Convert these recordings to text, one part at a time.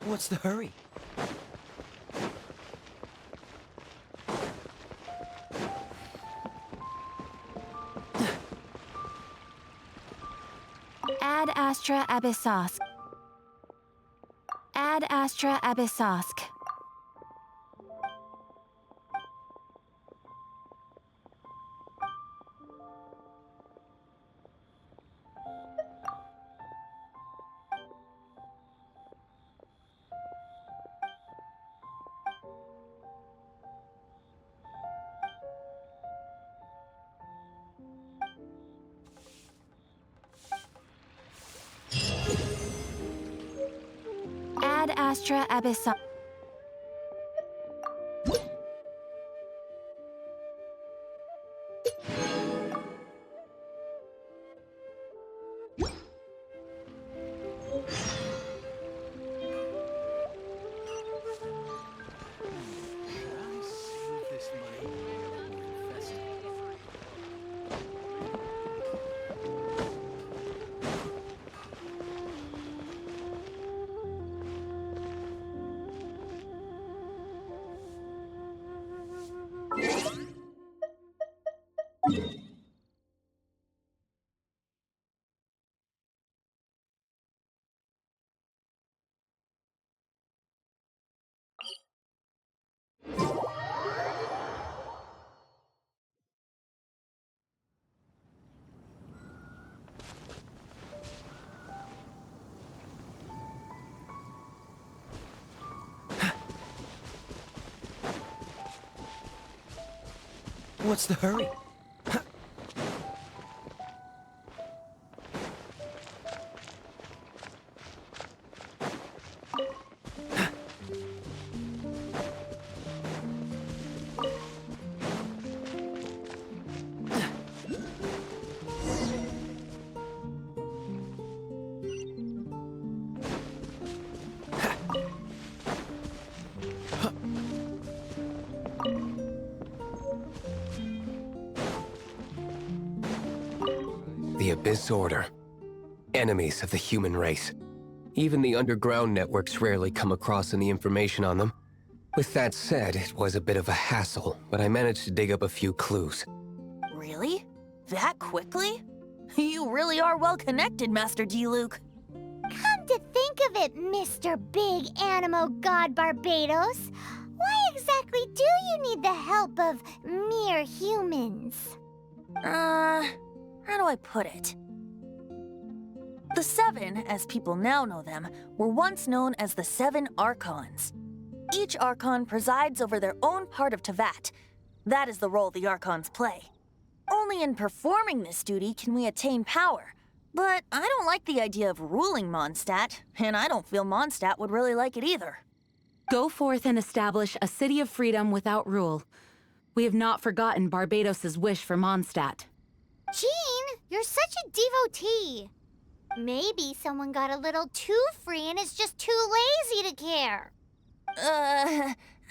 What's the hurry? Ad Astra Abyssosk. Ad Astra Abyssosk. Ad Astra Abyssosk. What's the hurry? The Abyss Order. Enemies of the human race. Even the underground networks rarely come across any information on them. With that said, it was a bit of a hassle, but I managed to dig up a few clues. Really? That quickly? You really are well connected, Master D-Luke. Come to think of it, Mr. Big Animo God Barbados, why exactly do you need the help of mere humans? How do I put it? The Seven, as people now know them, were once known as the Seven Archons. Each Archon presides over their own part of Teyvat. That is the role the Archons play. Only in performing this duty can we attain power. But I don't like the idea of ruling Mondstat, and I don't feel Mondstat would really like it either. Go forth and establish a city of freedom without rule. We have not forgotten Barbados' wish for Mondstat. Jean, you're such a devotee. Maybe someone got a little too free and is just too lazy to care.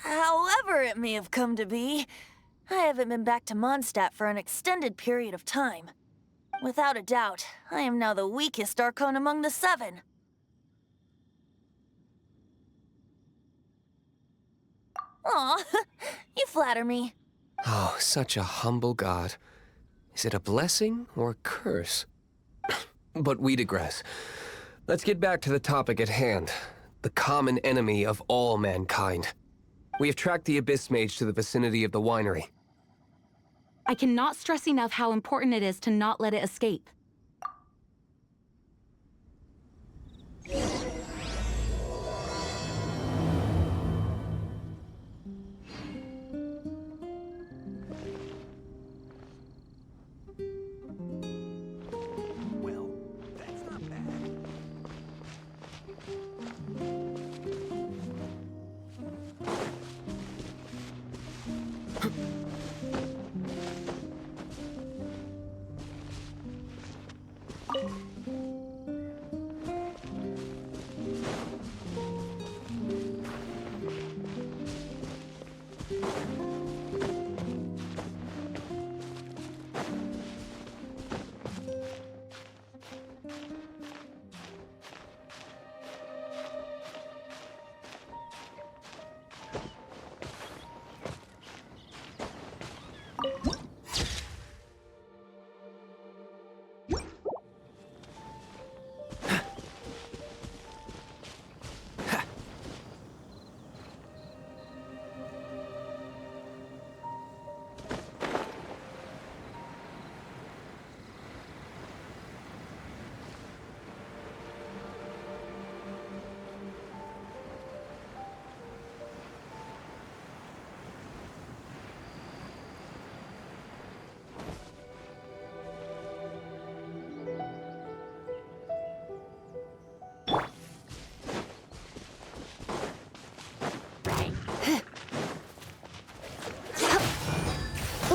However it may have come to be, I haven't been back to Mondstat for an extended period of time. Without a doubt, I am now the weakest Archon among the Seven. Aw, you flatter me. Oh, such a humble god. Is it a blessing or a curse? But we digress. Let's get back to the topic at hand. The common enemy of all mankind. We have tracked the Abyss Mage to the vicinity of the winery. I cannot stress enough how important it is to not let it escape.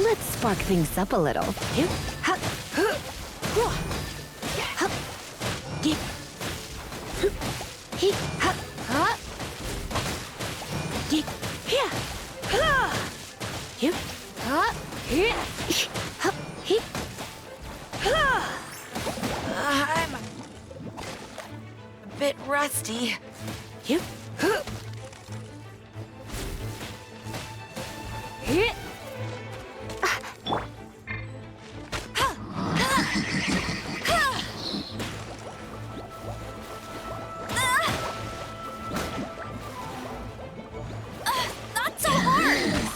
Let's spark things up a little. I'm a bit rusty. Not so hard!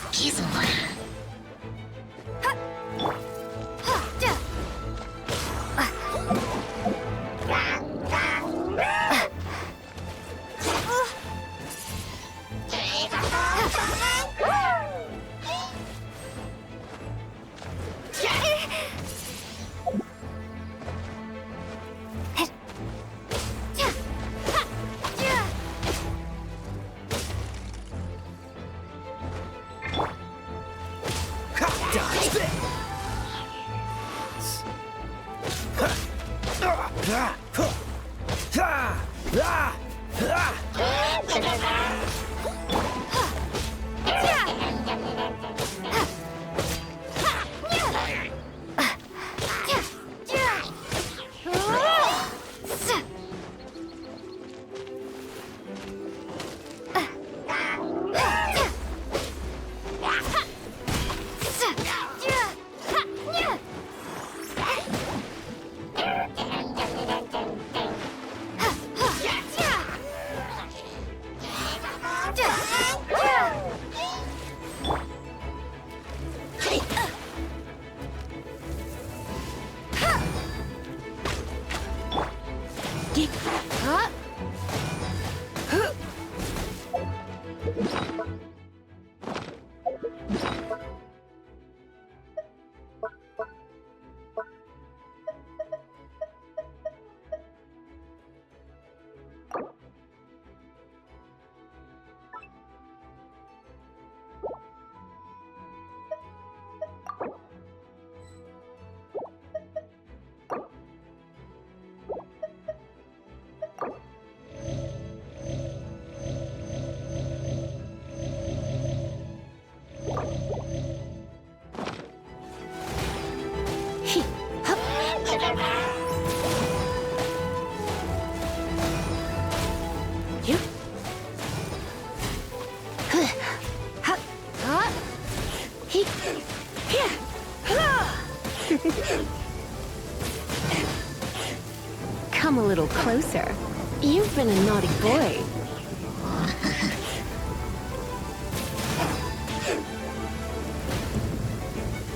Come a little closer. You've been a naughty boy.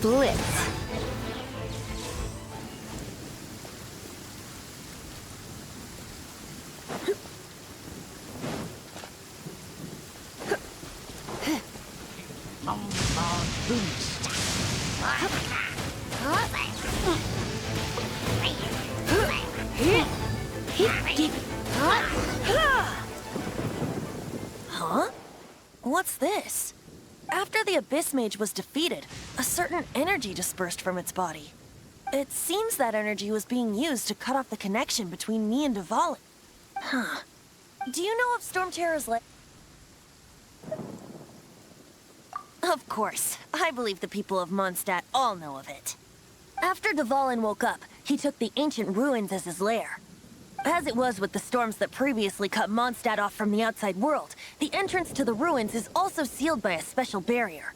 Blitz. Huh? What's this? After the Abyss Mage was defeated, a certain energy dispersed from its body. It seems that energy was being used to cut off the connection between me and Dvalin. Huh. Do you know of Stormterror's lair? Of course. I believe the people of Mondstat all know of it. After Dvalin woke up, he took the ancient ruins as his lair. As it was with the storms that previously cut Mondstat off from the outside world, the entrance to the ruins is also sealed by a special barrier.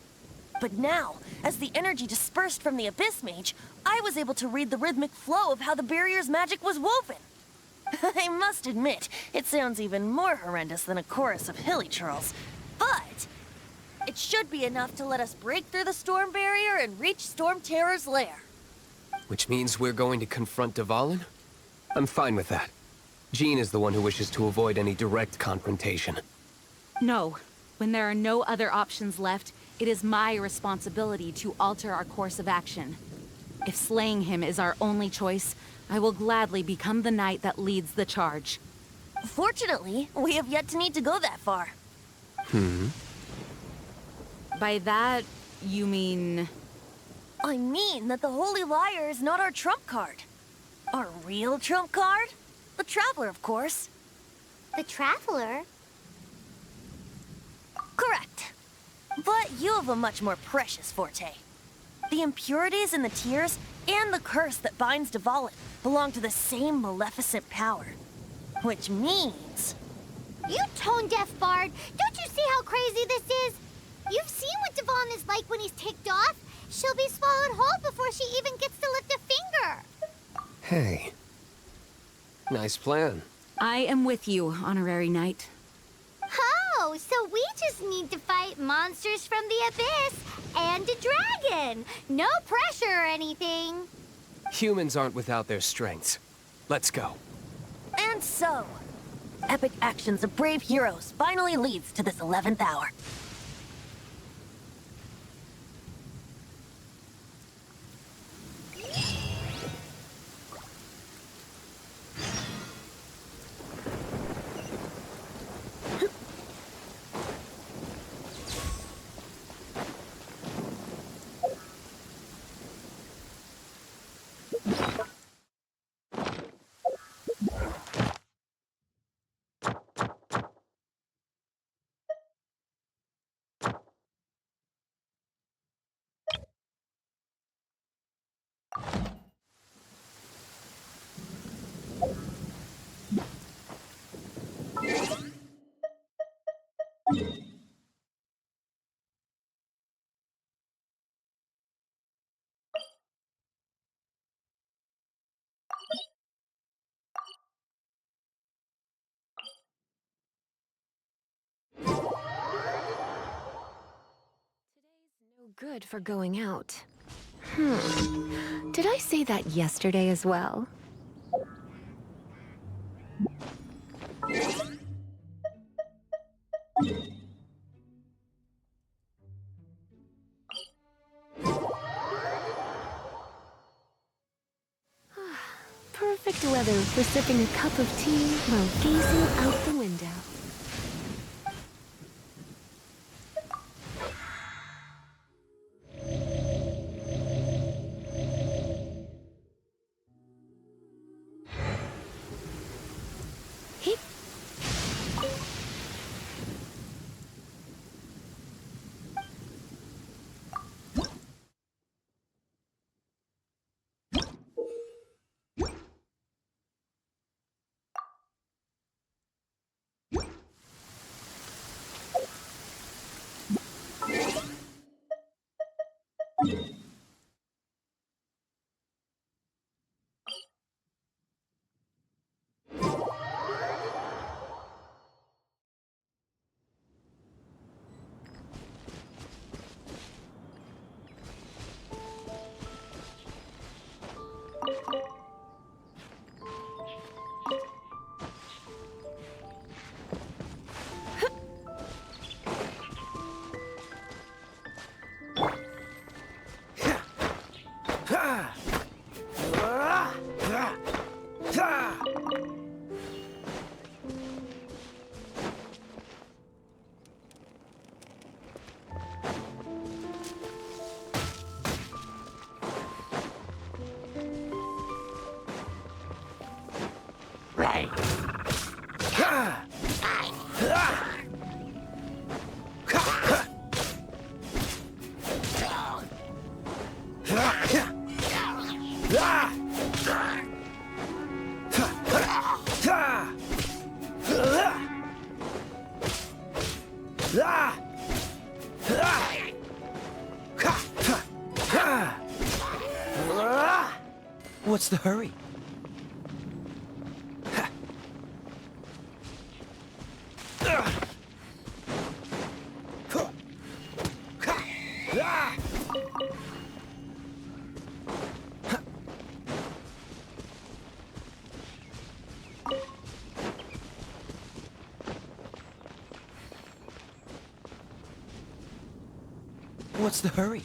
But now, as the energy dispersed from the Abyss Mage, I was able to read the rhythmic flow of how the barrier's magic was woven. I must admit, it sounds even more horrendous than a chorus of hilly churls. But it should be enough to let us break through the storm barrier and reach Stormterror's lair. Which means we're going to confront Dvalin? I'm fine with that. Jean is the one who wishes to avoid any direct confrontation. No. When there are no other options left, it is my responsibility to alter our course of action. If slaying him is our only choice, I will gladly become the knight that leads the charge. Fortunately, we have yet to need to go that far. By that, you mean... I mean that the Holy Liar is not our trump card. Our real trump card? The Traveler, of course. The Traveler? Correct. But you have a much more precious forte. The impurities in the tears and the curse that binds Dvalin belong to the same maleficent power. Which means... You tone-deaf bard! Don't you see how crazy this is? You've seen what Dvalin is like when he's ticked off. She'll be swallowed whole before she even gets to lift a finger. Hey. Nice plan. I am with you, honorary knight. Oh, so we just need to fight monsters from the Abyss and a dragon. No pressure or anything. Humans aren't without their strengths. Let's go. And so, epic actions of brave heroes finally leads to this 11th hour. No good for going out. Did I say that yesterday as well? Perfect weather for sipping a cup of tea while gazing out the window. What's the hurry? What's the hurry?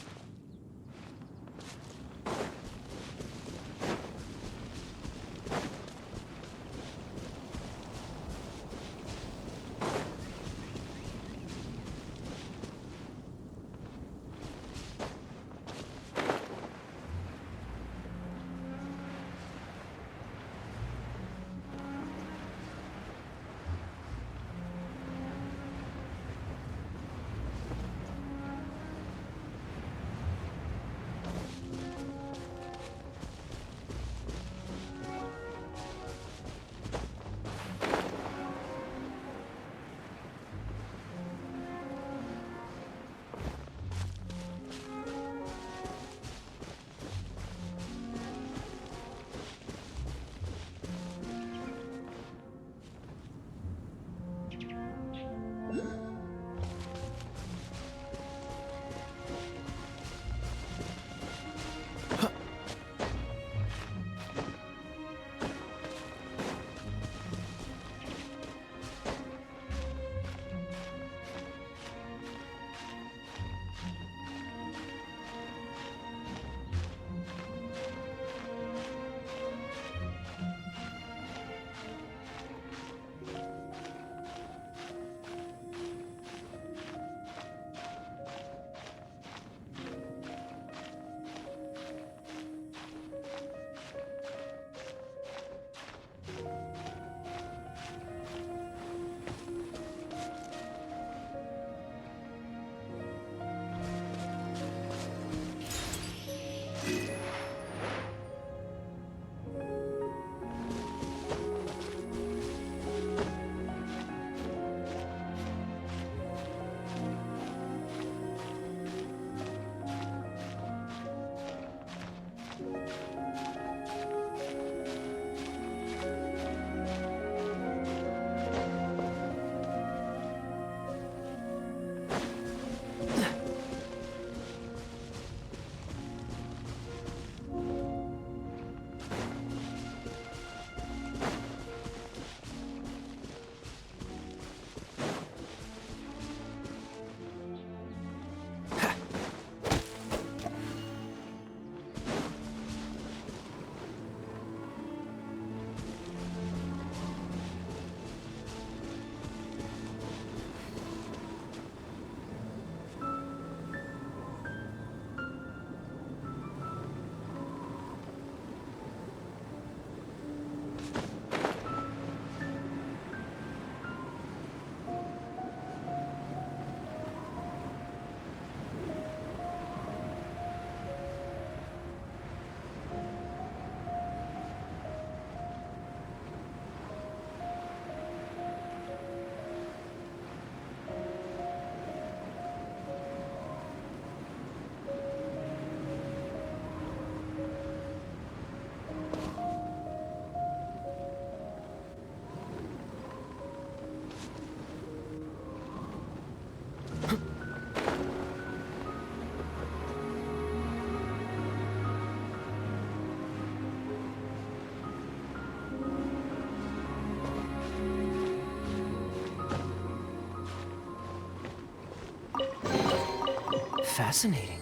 Fascinating.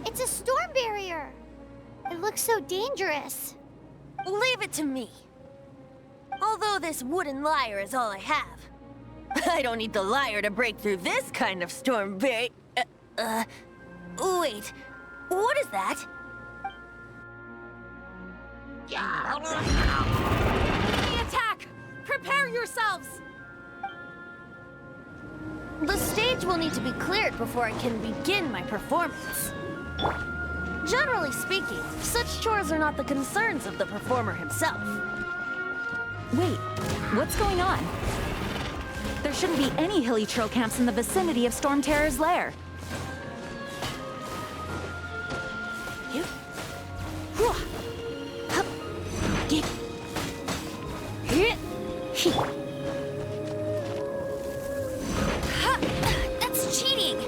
It's a storm barrier. It looks so dangerous. Leave it to me. Although this wooden lyre is all I have, I don't need the liar to break through this kind of storm wait, what is that? The attack! Prepare yourselves! The stage will need to be cleared before I can begin my performance. Generally speaking, such chores are not the concerns of the performer himself. Wait, what's going on? There shouldn't be any hilly troll camps in the vicinity of Stormterror's lair. That's cheating!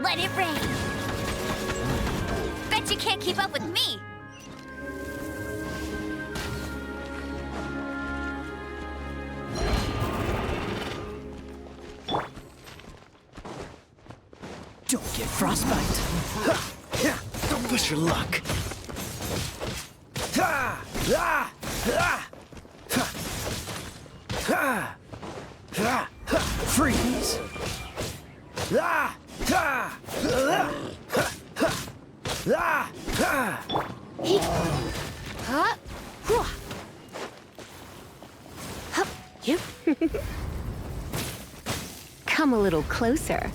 Let it rain! Bet you can't keep up with me! Don't get frostbite. Don't push your luck. Freeze. Come a little closer.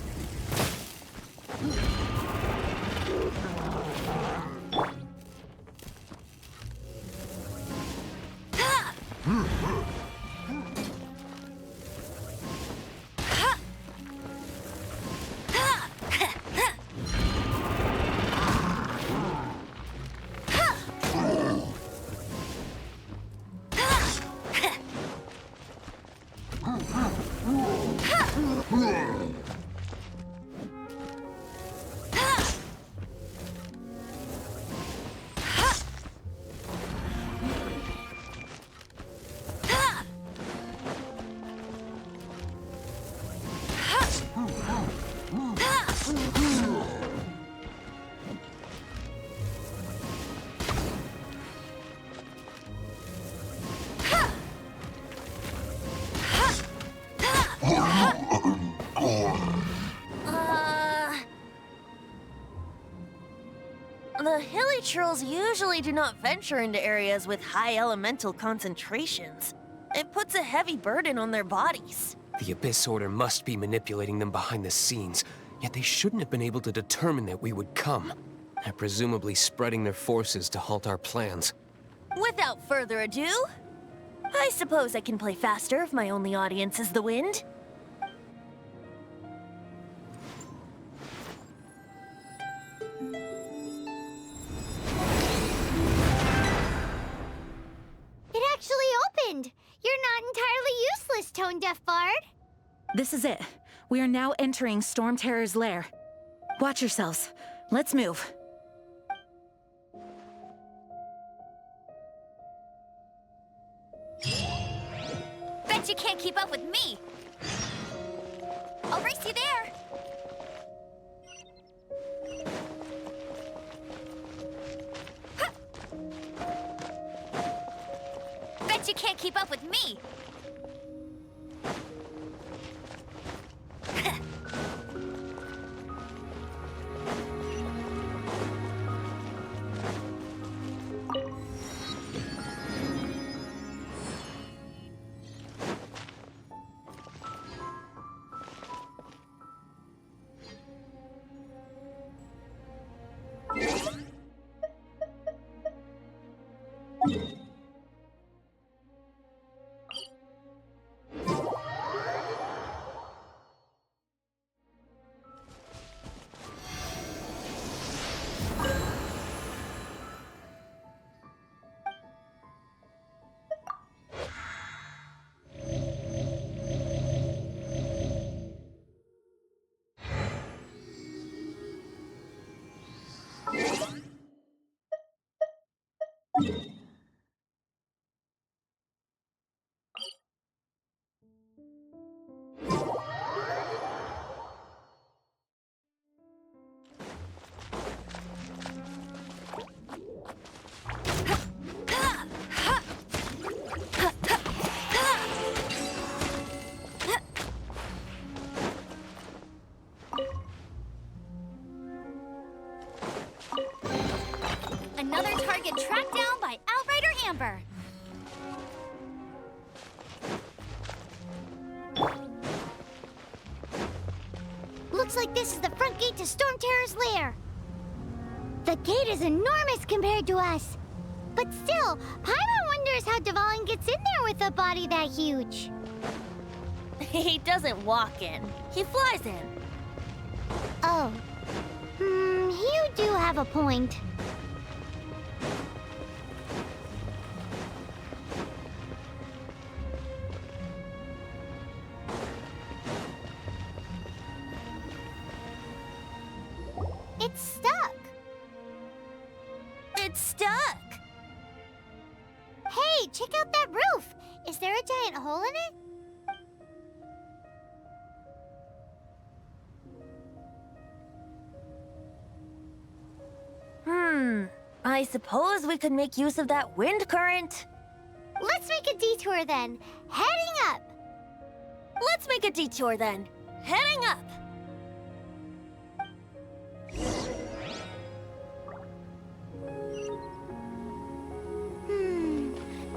The hilly trolls usually do not venture into areas with high elemental concentrations. It puts a heavy burden on their bodies. The Abyss Order must be manipulating them behind the scenes, yet they shouldn't have been able to determine that we would come. They're presumably spreading their forces to halt our plans. Without further ado, I suppose I can play faster if my only audience is the wind. It actually opened! You're not entirely useless, Tone-Deaf Bard. This is it. We are now entering Stormterror's lair. Watch yourselves. Let's move. you can't keep up with me. I'll race you there. Huh. Bet you can't keep up with me. Another target tracked down by Outrider Amber. Looks like this is the front gate to Stormterror's lair. The gate is enormous compared to us. But still, Pyro wonders how Dvalin gets in there with a body that huge. He doesn't walk in. He flies in. Oh. You do have a point. It's stuck. It's stuck. Hey, check out that roof. Is there a giant hole in it? I suppose we could make use of that wind current. Let's make a detour then. Heading up. Let's make a detour then. Heading up.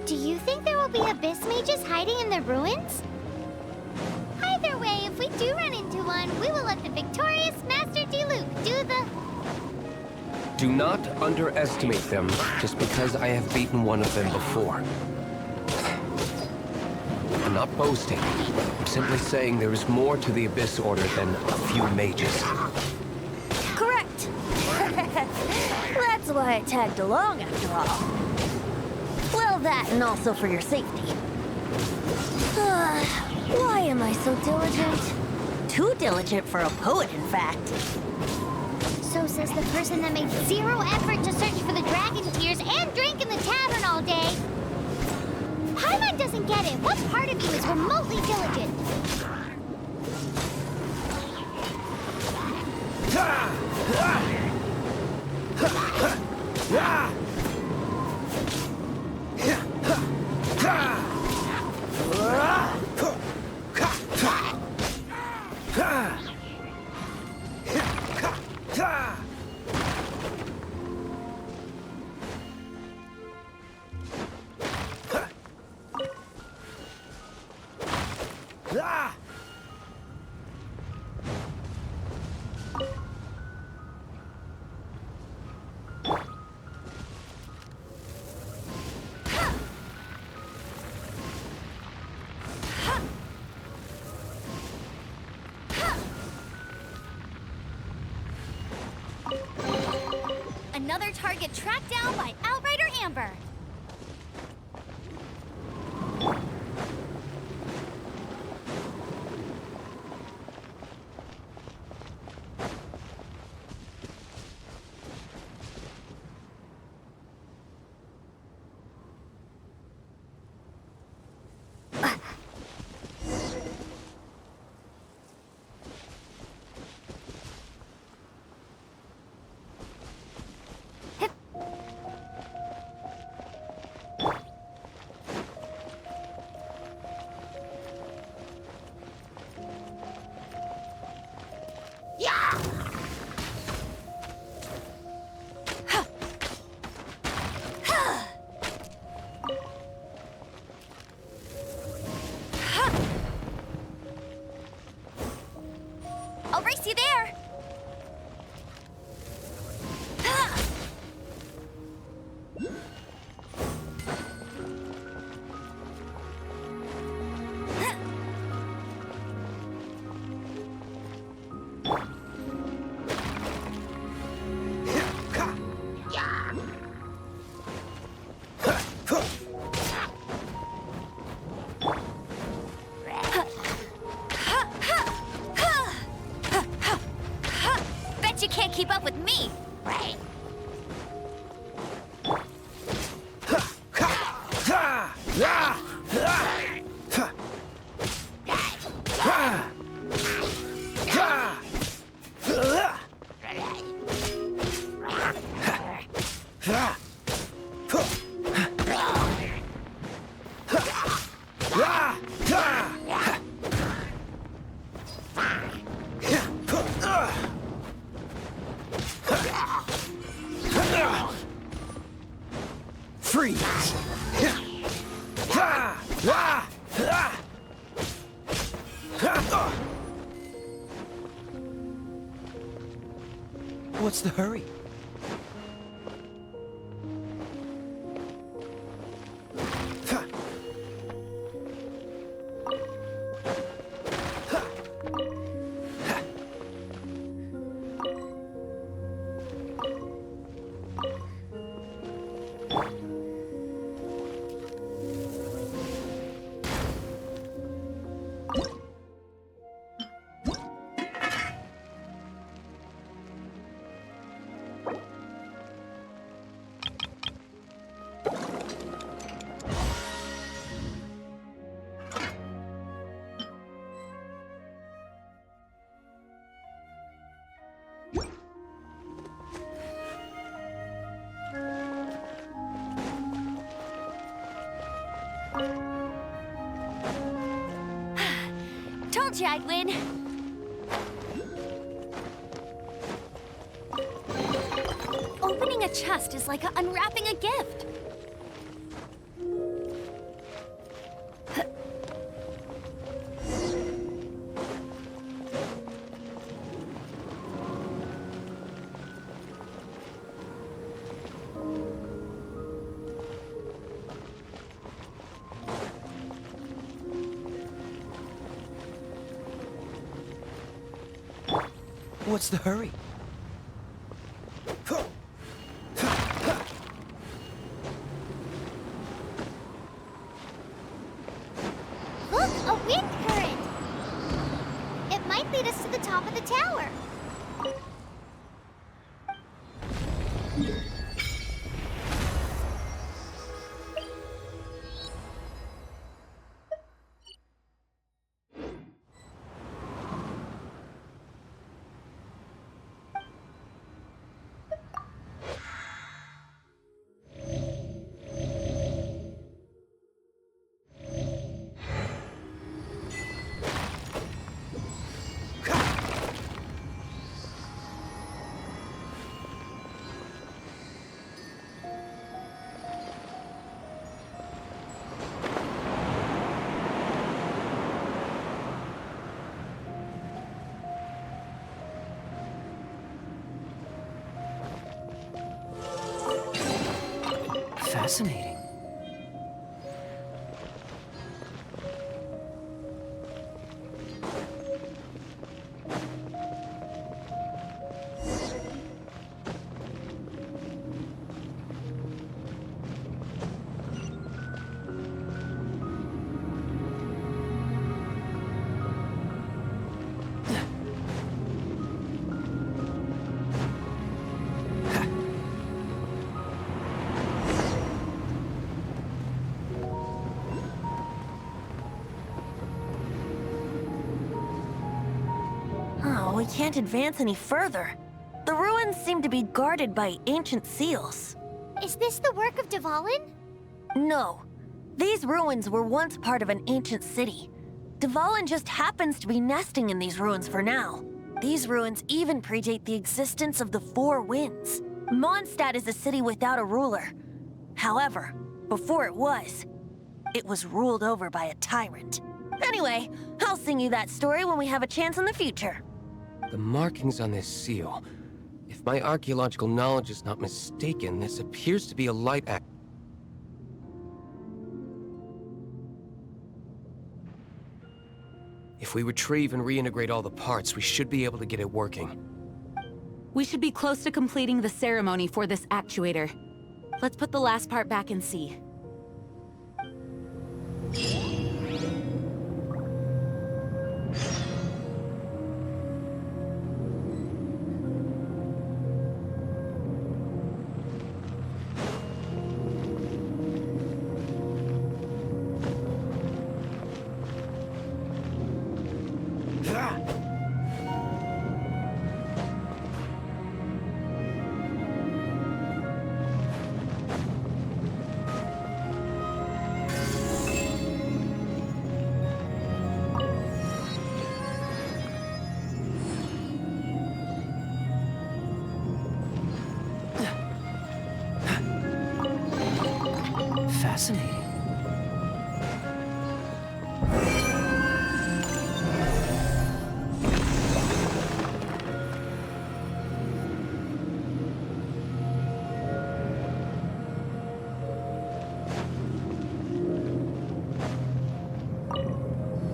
Do you think there will be Abyss Mages hiding in the ruins? Either way, if we do run into one, we will let the victorious Master D-Luke do the... Do not underestimate them just because I have beaten one of them before. I'm not boasting. I'm simply saying there is more to the Abyss Order than a few mages. Correct. That's why I tagged along after all. Well, that and also for your safety. Why am I so diligent? Too diligent for a poet, in fact. So says the person that made zero effort to search for the dragon tears and drank in the tavern all day. Paimon doesn't get it. What part of you is remotely diligent? Another target tracked down by Outrider Amber. keep up with me, right? Freeze! What's the hurry? Told you I'd win. Opening a chest is like unwrapping a gift. What's the hurry? Look, a wind current! It might lead us to the top of the tower. Fascinating. Oh, we can't advance any further. The ruins seem to be guarded by ancient seals. Is this the work of Dvalin? No. These ruins were once part of an ancient city. Dvalin just happens to be nesting in these ruins for now. These ruins even predate the existence of the Four Winds. Mondstadt is a city without a ruler. However, before it was ruled over by a tyrant. Anyway, I'll sing you that story when we have a chance in the future. The markings on this seal. If my archaeological knowledge is not mistaken, this appears to be a light act. If we retrieve and reintegrate all the parts, we should be able to get it working. We should be close to completing the ceremony for this actuator. Let's put the last part back and see. Fascinating.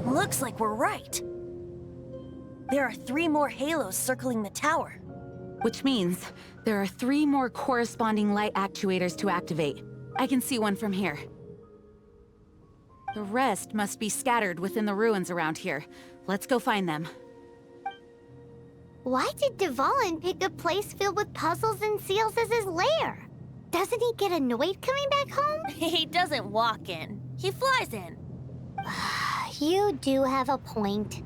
Looks like we're right. There are 3 more halos circling the tower. Which means there are 3 more corresponding light actuators to activate. I can see one from here. The rest must be scattered within the ruins around here. Let's go find them. Why did Dvalin pick a place filled with puzzles and seals as his lair? Doesn't he get annoyed coming back home? He doesn't walk in. He flies in. You do have a point.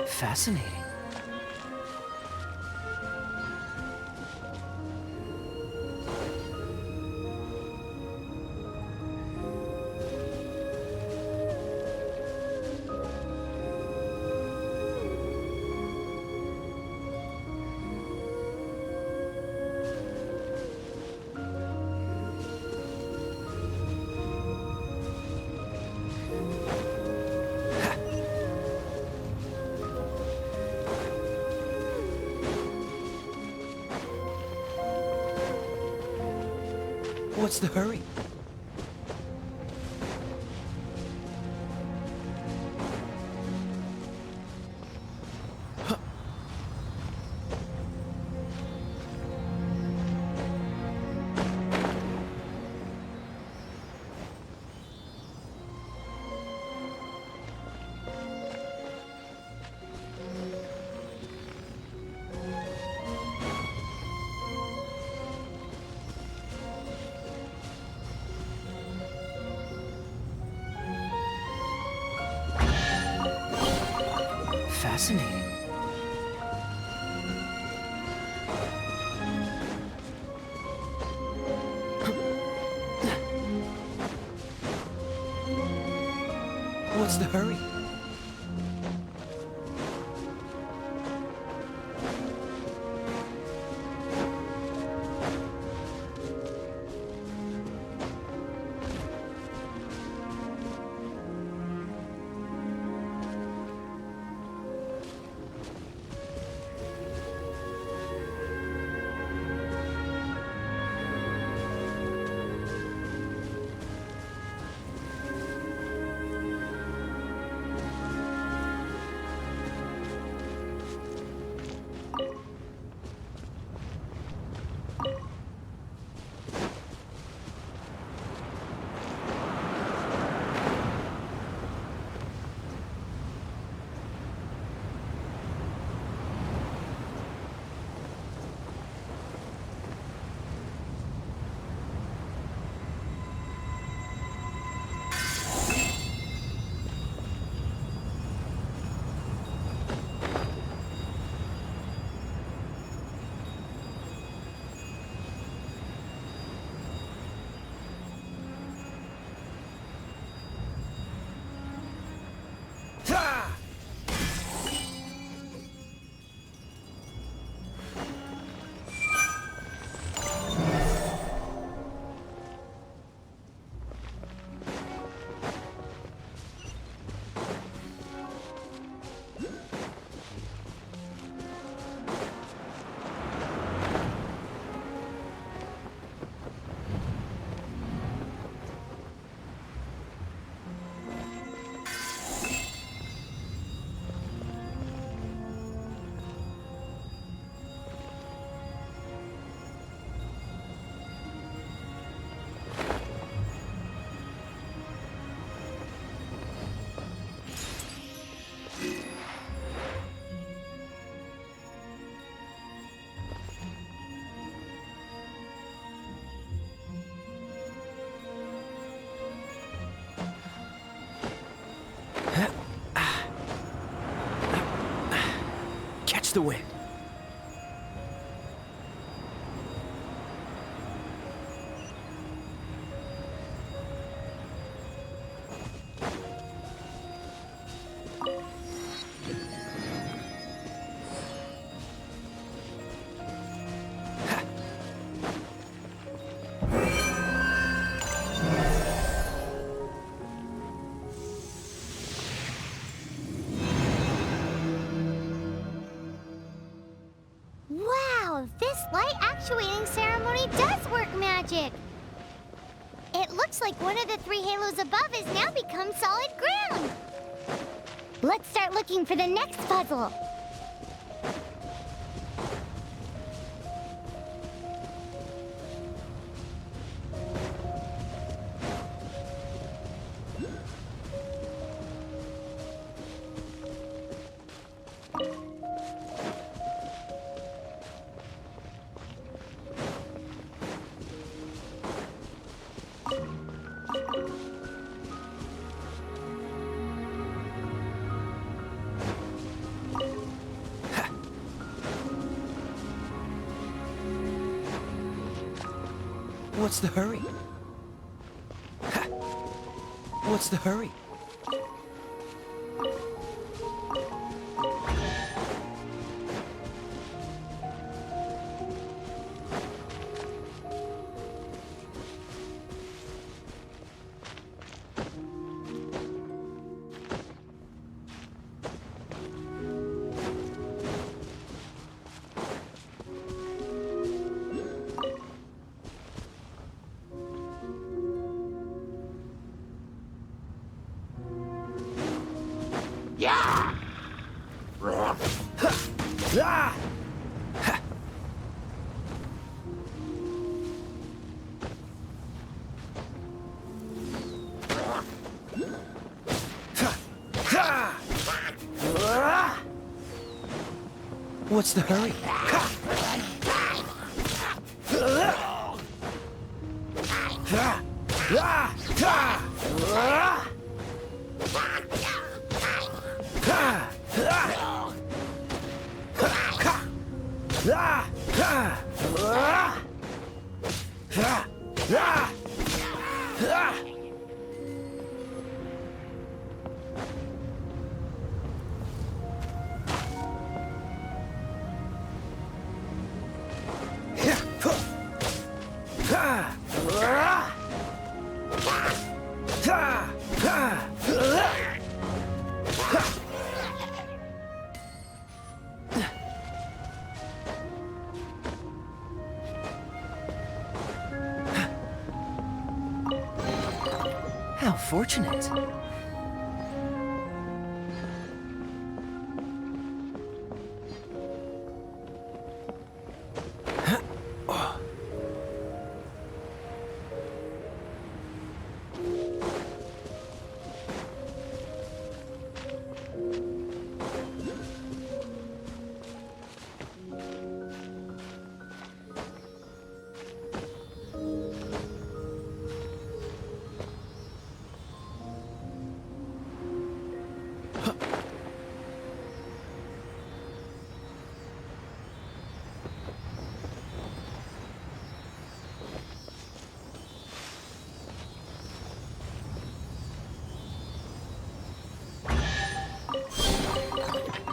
Fascinating. What's the hurry? Fascinating. What's the hurry? the wind. Wow, this light actuating ceremony does work magic! It looks like one of the 3 halos above has now become solid ground! Let's start looking for the next puzzle! What's the hurry? What's the hurry? What's the hurry? How fortunate.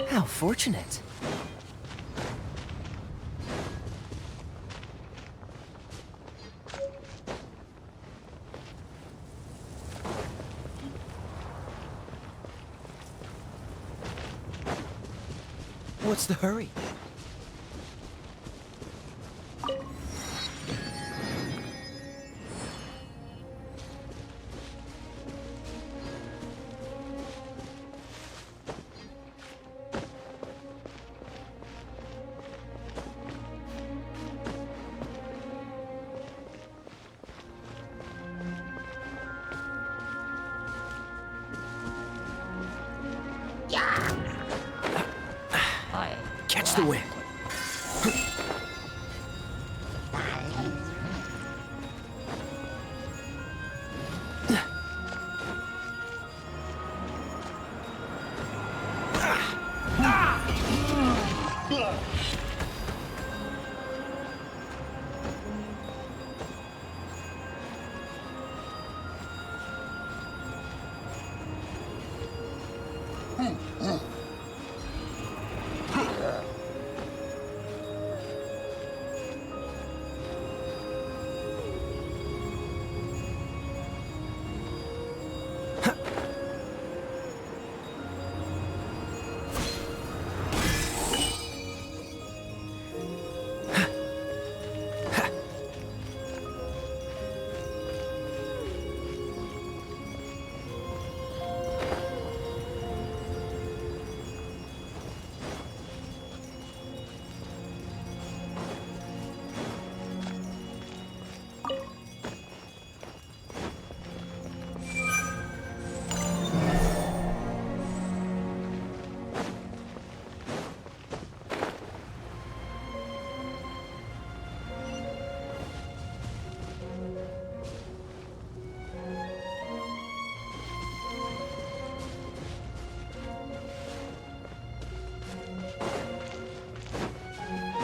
How fortunate. What's the hurry? Catch the wind.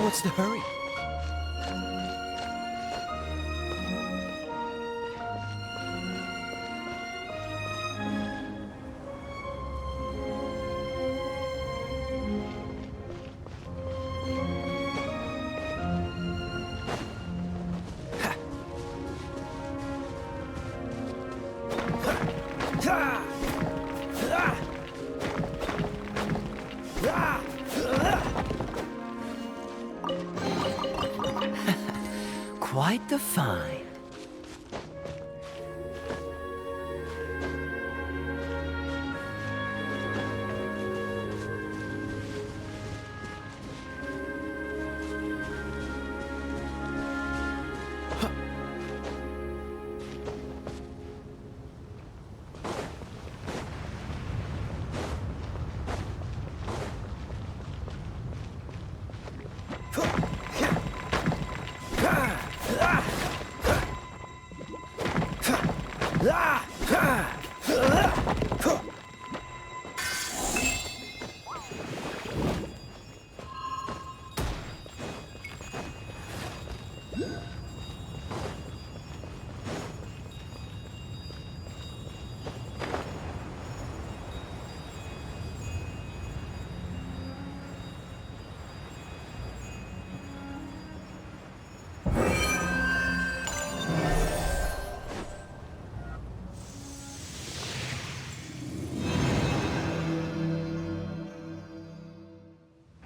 What's the hurry? Quite the find.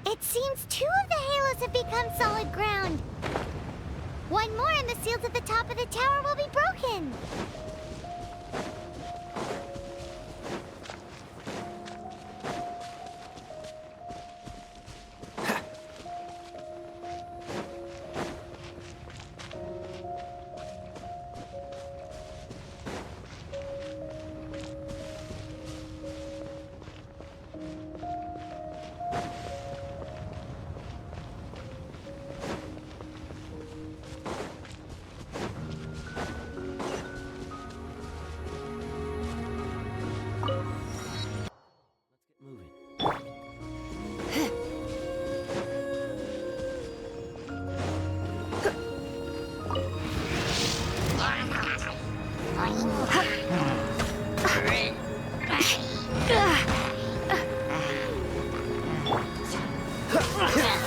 It seems 2 of the halos have become solid ground. One more and the seals at the top of the tower will be broken.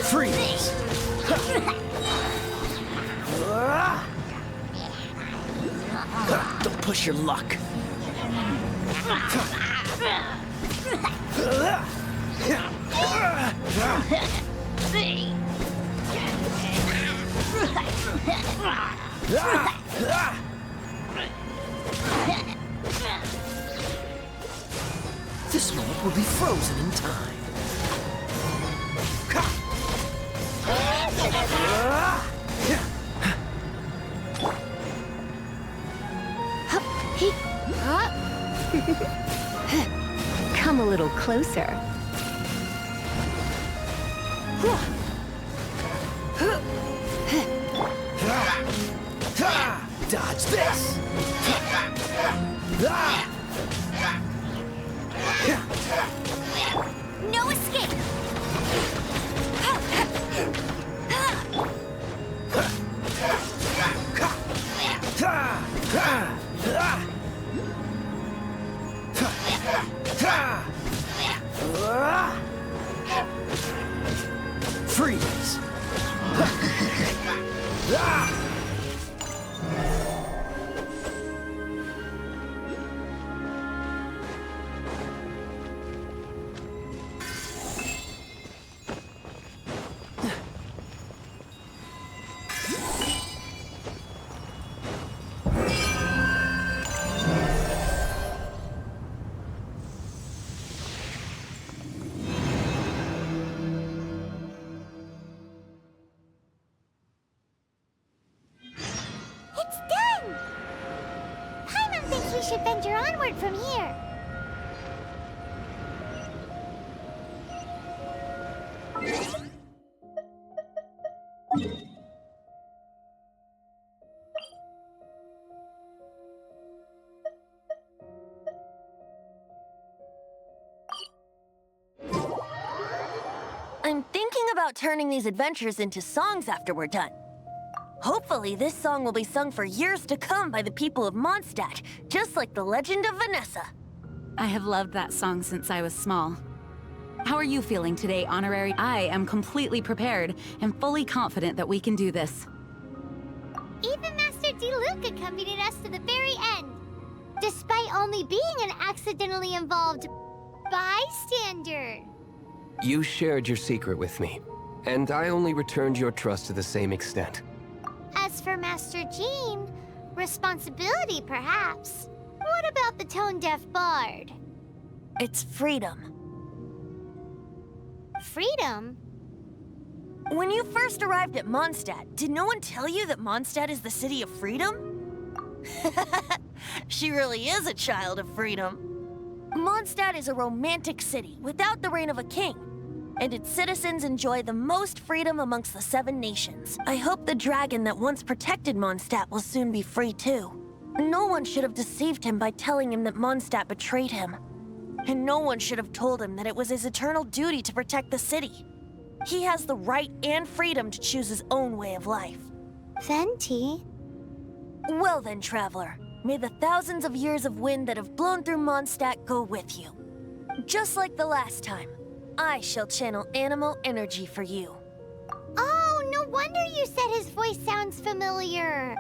Freeze! Don't push your luck. This moment will be frozen in time. Come a little closer. Dodge this! No escape! Freeze! It's done! Paimon thinks we should venture onward from here. I'm thinking about about turning these adventures into songs after we're done. Hopefully, this song will be sung for years to come by the people of Mondstat, just like the legend of Vanessa. I have loved that song since I was small. How are you feeling today, Honorary? I am completely prepared and fully confident that we can do this. Even Master D-Luke accompanied us to the very end, despite only being an accidentally involved bystander. You shared your secret with me, and I only returned your trust to the same extent. As for Master Jean, responsibility perhaps. What about the tone-deaf bard? It's freedom. Freedom? When you first arrived at Mondstadt, did no one tell you that Mondstadt is the city of freedom? She really is a child of freedom. Mondstadt is a romantic city without the reign of a king, and its citizens enjoy the most freedom amongst the 7 nations. I hope the dragon that once protected Mondstadt will soon be free too. No one should have deceived him by telling him that Mondstadt betrayed him. And no one should have told him that it was his eternal duty to protect the city. He has the right and freedom to choose his own way of life. Venti? Well then, Traveler, may the thousands of years of wind that have blown through Mondstadt go with you. Just like the last time, I shall channel animal energy for you. Oh, no wonder you said his voice sounds familiar.